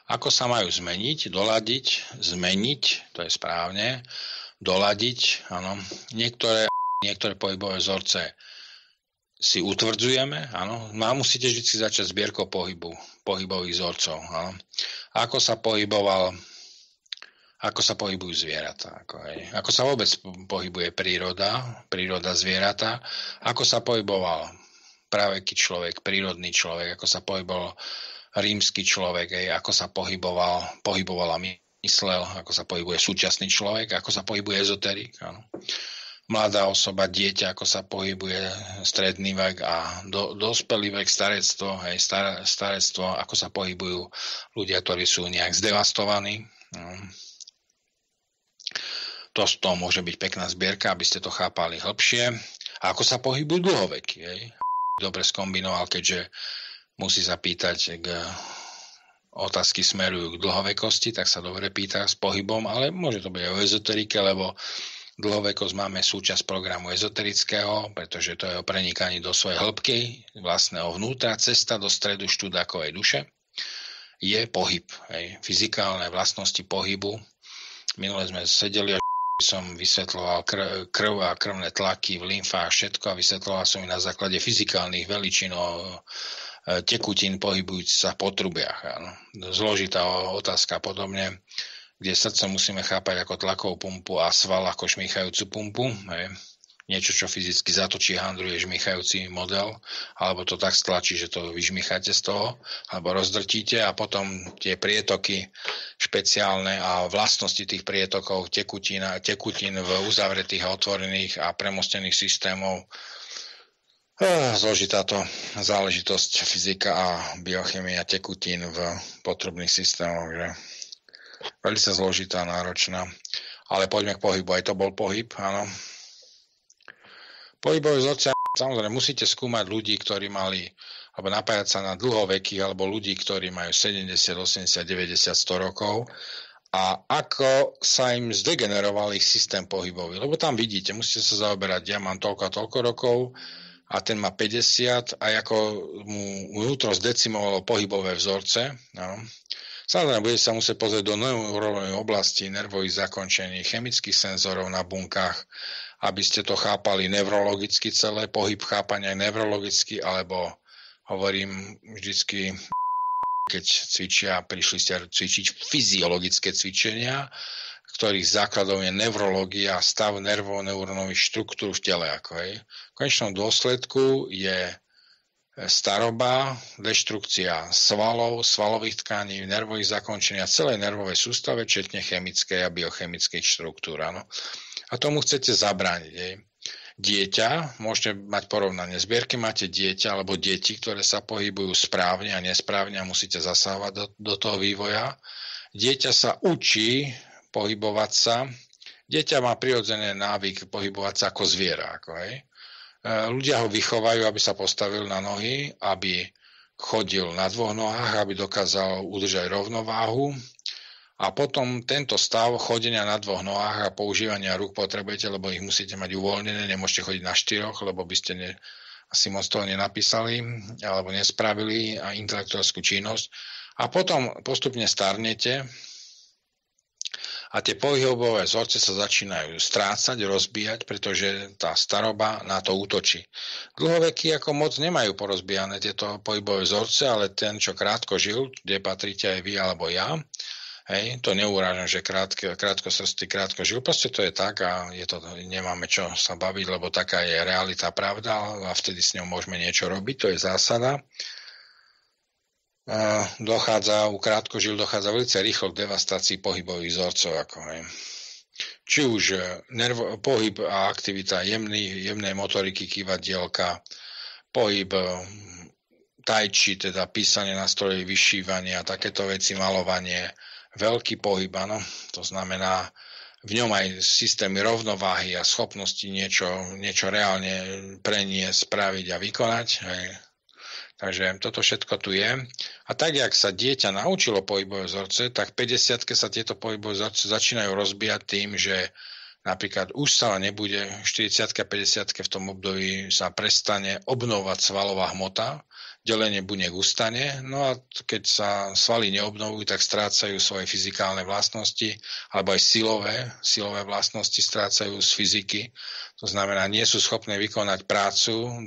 Ako sa majú zmeniť, doladiť, zmeniť, to je správne, doladiť, áno. Niektoré pohybové vzorce si utvrdzujeme, áno. No a musíte vždy začať zbierkou pohybových vzorcov, áno. Ako sa pohybujú zvieratá, ako sa vôbec pohybuje príroda zvieratá, ako sa pohyboval praveký človek, prírodný človek, ako sa pohyboval rímsky človek, ako sa pohybovala myslel, ako sa pohybuje súčasný človek, ako sa pohybuje ezoterik, áno. Mladá osoba, dieťa, ako sa pohybuje stredný vek a dospelý vek, starectvo, ako sa pohybujú ľudia, ktorí sú nejak zdevastovaní. To z toho môže byť pekná zbierka, aby ste to chápali hlbšie. A ako sa pohybujú dlhoveky. Dobre skombinoval, keďže musí sa pýtať otázky smerujú k dlhovekosti, tak sa dobre pýta s pohybom, ale môže to byť aj o ezoterike, lebo dlhovekosť máme súčasť programu ezoterického, pretože to je o prenikaní do svojej hĺbky, vlastného vnútra, cesta do stredu študákovej duše. Je pohyb, fyzikálne vlastnosti pohybu. Minule sme sedeli a som vysvetľoval krv a krvné tlaky v lymfách, všetko a vysvetľoval som ich na základe fyzikálnych veličín tekutín pohybujúcich sa v potrubiach. Áno. Zložitá otázka podobne, kde srdce musíme chápať ako tlakovú pumpu a sval ako šmýchajúcu pumpu. Niečo, čo fyzicky zatočí handru, je žmýchajúci model, alebo to tak stlačí, že to vyžmýchate z toho, alebo rozdrtíte a potom tie prietoky špeciálne a vlastnosti tých prietokov, tekutín v uzavretých a otvorených a premostených systémov. Zložitá to záležitosť fyzika a biochemia tekutín v potrubných systémoch, že veľmi sa zložitá, náročná. Ale poďme k pohybu. Aj to bol pohyb, áno. Pohybové vzorce, samozrejme, musíte skúmať ľudí, ktorí mali, alebo napájať sa na dlhovekých, alebo ľudí, ktorí majú 70, 80, 90, 100 rokov a ako sa im zdegeneroval ich systém pohybový. Lebo tam vidíte, musíte sa zaoberať, ja mám toľko a toľko rokov, a ten má 50 a ako mu vnútro zdecimovalo pohybové vzorce. No. Samozrejme, budete sa musieť pozrieť do neurónovej oblasti, nervových zakončení, chemických senzorov na bunkách, aby ste to chápali neurologicky celé, pohyb chápania neurologicky, alebo hovorím vždycky, keď prišli ste cvičiť fyziologické cvičenia, ktorých základom je neurológia, stav nervoneurónových štruktúr v tele. V konečnom dôsledku je staroba, deštrukcia svalov, svalových tkaní, nervových zakončení a celej nervovej sústave, četne chemickej a biochemických štruktúr. Áno. A tomu chcete zabrániť. Dieťa, môžete mať porovnanie. Zbierky máte dieťa alebo deti, ktoré sa pohybujú správne a nesprávne a musíte zasávať do toho vývoja. Dieťa sa učí pohybovať sa. Dieťa má prirodzený návyk pohybovať sa ako zviera. Ľudia ho vychovajú, aby sa postavil na nohy, aby chodil na dvoch nohách, aby dokázal udržať rovnováhu. A potom tento stav chodenia na dvoch nohách a používania rúk potrebujete, lebo ich musíte mať uvoľnené, nemôžete chodiť na štyroch, lebo by ste asi moc toho nenapísali alebo nespravili a intelektuálnu činnosť. A potom postupne starnete a tie pohybové vzorce sa začínajú strácať, rozbíjať, pretože tá staroba na to útočí. Dlhovekí ako moc nemajú porozbijané tieto pohybové vzorce, ale ten, čo krátko žil, kde patríte aj vy alebo ja, to neurážam, že krátkosrstý krátko žil, proste to je tak a nemáme čo sa baviť, lebo taká je realita, pravda a vtedy s ňou môžeme niečo robiť, to je zásada. U krátkožil dochádza veľmi rýchlo k devastácii pohybových vzorcov. Či už pohyb a aktivita jemnej motoriky, kývadielka, pohyb tai chi, teda písanie na stroji, vyšívanie a takéto veci, malovanie, veľký pohyb, áno, to znamená v ňom aj systémy rovnováhy a schopnosti niečo reálne preniesť, spraviť a vykonať. Takže toto všetko tu je. A tak, jak sa dieťa naučilo pohybové vzorce, tak v 50-ke sa tieto pohybové vzorce začínajú rozbíjať tým, že napríklad už sa nebude, v 40-ke a 50-ke v tom období sa prestane obnovovať svalová hmota, delenie buniek ustane, no a keď sa svaly neobnovujú, tak strácajú svoje fyzikálne vlastnosti, alebo aj silové vlastnosti strácajú z fyziky. To znamená, nie sú schopné vykonať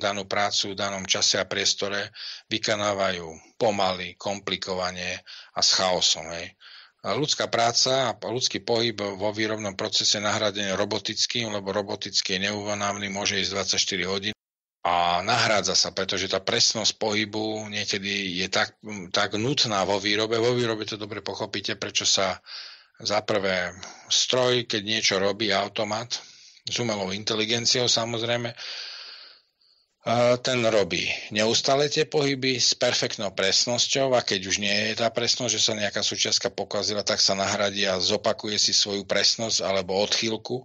danú prácu v danom čase a priestore, vykonávajú pomaly, komplikovane a s chaosom. Hej. A ľudská práca a ľudský pohyb vo výrobnom procese nahradený robotickým, lebo robotický je neúnavný, môže ísť 24 hodín a nahrádza sa, pretože tá presnosť pohybu niekedy je tak nutná vo výrobe. Vo výrobe to dobre pochopíte, prečo sa za prvé stroj, keď niečo robí, automat, s umelou inteligenciou samozrejme, ten robí neustále tie pohyby s perfektnou presnosťou a keď už nie je tá presnosť, že sa nejaká súčiastka pokazila, tak sa nahradí a zopakuje si svoju presnosť alebo odchýlku.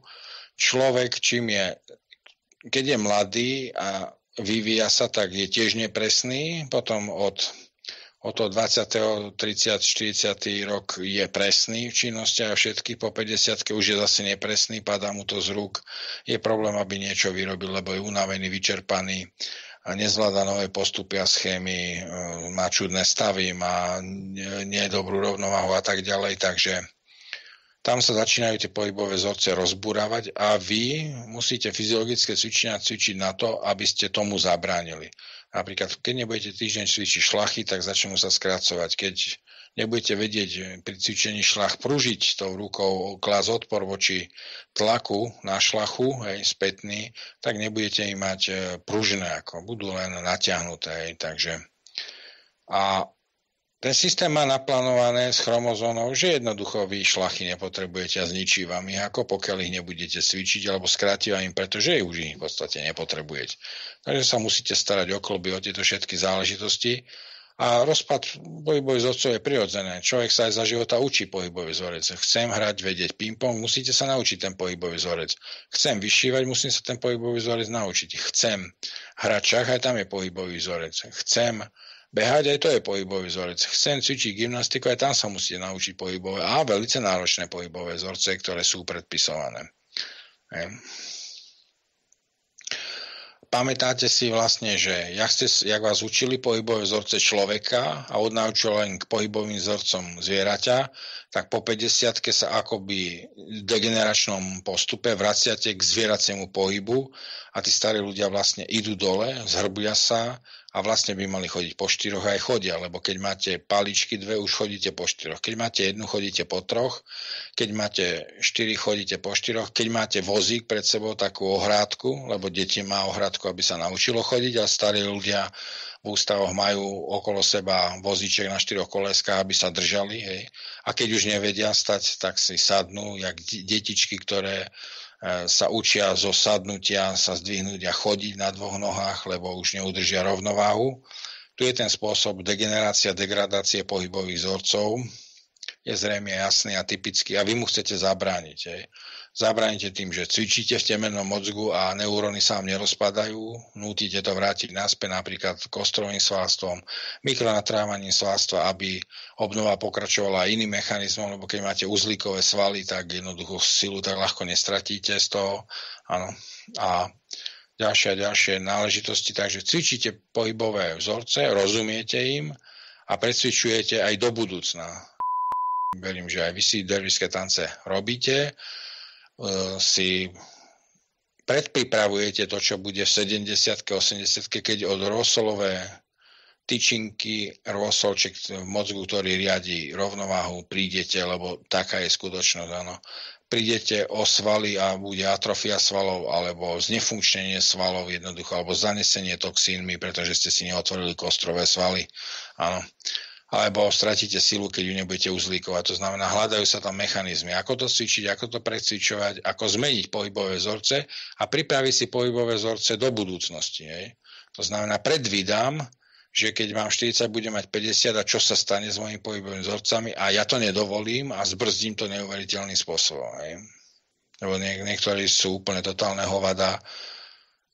Človek, keď je mladý a vyvíja sa, tak je tiež nepresný, potom od 20., 30., 40. rok je presný v činnosti a všetky po 50. už je zase nepresný, padá mu to z rúk. Je problém, aby niečo vyrobil, lebo je unavený, vyčerpaný, a nezvláda nové postupy a schémy, má čudné stavy, má nedobrú rovnováhu a tak ďalej, takže tam sa začínajú tie pohybové vzorce rozburávať a vy musíte fyziologické cvičenia cvičiť na to, aby ste tomu zabránili. Napríklad, keď nebudete týždeň cvičiť šlachy, tak začnú sa skracovať. Keď nebudete vedieť pri cvičení šlach pružiť tou rukou, klásť odpor voči tlaku na šlachu, spätný, tak nebudete im mať pružné, budú len natiahnuté. Takže. A ten systém má naplánované s chromozónou, že jednoducho vy šlachy nepotrebujete a zničí vám ich, ako pokiaľ ich nebudete cvičiť, alebo skráti vám im, pretože už ich v podstate nepotrebujete. Takže sa musíte starať o kloby, o tieto všetky záležitosti. A rozpad pohybových vzorcov je prirodzené. Človek sa aj za života učí pohybový vzorec. Chcem hrať, vedieť ping-pong, musíte sa naučiť ten pohybový vzorec. Chcem vyšívať, musím sa ten pohybový vzorec naučiť. Chcem hrať šach, aj tam je pohybový vzorec. Chcem behať, aj to je pohybový vzorec. Chcem cvičiť gymnastiku, aj tam sa musíte naučiť pohybové a veľmi náročné pohybové vzorce, ktoré sú predpisované. Pamätáte si vlastne, že jak vás učili pohybové vzorce človeka a odnaučili len k pohybovým vzorcom zvieraťa, tak po 50-ke sa akoby v degeneračnom postupe vraciate k zvieraciemu pohybu a tí starí ľudia vlastne idú dole, zhrbia sa a vlastne by mali chodiť po 4 aj chodia, lebo keď máte paličky 2, už chodíte po 4. Keď máte 1, chodíte po 3. Keď máte 4, chodíte po 4. Keď máte vozík pred sebou, takú ohrádku, lebo deti má ohrádku, aby sa naučilo chodiť a starí ľudia v ústavoch majú okolo seba vozíček na 4 koleskách, aby sa držali. Hej. A keď už nevedia stať, tak si sadnú, jak detičky, ktoré sa učia zo sadnutia, sa zdvihnúť a chodiť na 2 nohách, lebo už neudržia rovnováhu. Tu je ten spôsob degradácie pohybových vzorcov. Je zrejme jasný a typický a vy mu chcete zabrániť. Zabránite tým, že cvičíte v temennom mozgu a neuróny sa vám nerozpadajú, nútite to vrátiť naspäť napríklad kostrovým svalstvom, mikronatrávaním svalstva, aby obnova pokračovala aj iným mechanizmom, lebo keď máte uzlíkové svaly, tak jednoducho silu tak ľahko nestratíte z toho. Áno. A ďalšie náležitosti, takže cvičíte pohybové vzorce, rozumiete im a precvičujete aj do budúcna. Verím, že aj vy si dervišské tance robíte, si predpripravujete to, čo bude v 70-ke, 80-ke, keď od Rossolové tyčinky, Rossolček v mozgu, ktorý riadi rovnováhu, prídete, lebo taká je skutočnosť, áno. Prídete o svaly a bude atrofia svalov, alebo znefunkčnenie svalov jednoducho, alebo zanesenie toxínmi, pretože ste si neotvorili kostrové svaly, áno. Alebo stratíte silu, keď ju nebudete uzlíkovať. To znamená, hľadajú sa tam mechanizmy, ako to cvičiť, ako to precvičovať, ako zmeniť pohybové vzorce a pripraviť si pohybové vzorce do budúcnosti. Hej. To znamená, predvídam, že keď mám 40, budem mať 50 a čo sa stane s mojimi pohybovými vzorcami a ja to nedovolím a zbrzdím to neuveriteľným spôsobom. Hej. Lebo niektorí sú úplne totálne hovada,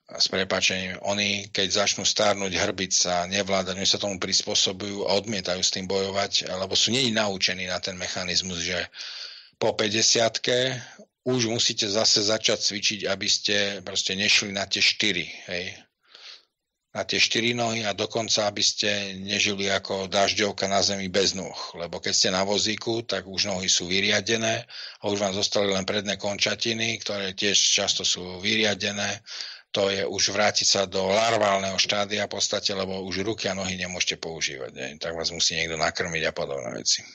s prepáčením, oni, keď začnú stárnuť, hrbiť sa, nevládať, oni sa tomu prispôsobujú a odmietajú s tým bojovať, lebo sú nie naučení na ten mechanizmus, že po 50-ke už musíte zase začať cvičiť, aby ste proste nešli na tie 4, hej. na tie 4 nohy a dokonca, aby ste nežili ako dažďovka na zemi bez nôh. Lebo keď ste na vozíku, tak už nohy sú vyriadené a už vám zostali len predné končatiny, ktoré tiež často sú vyriadené. To je už vrátiť sa do larválneho štádia v podstate, lebo už ruky a nohy nemôžete používať. Ne? Tak vás musí niekto nakrmiť a podobné veci.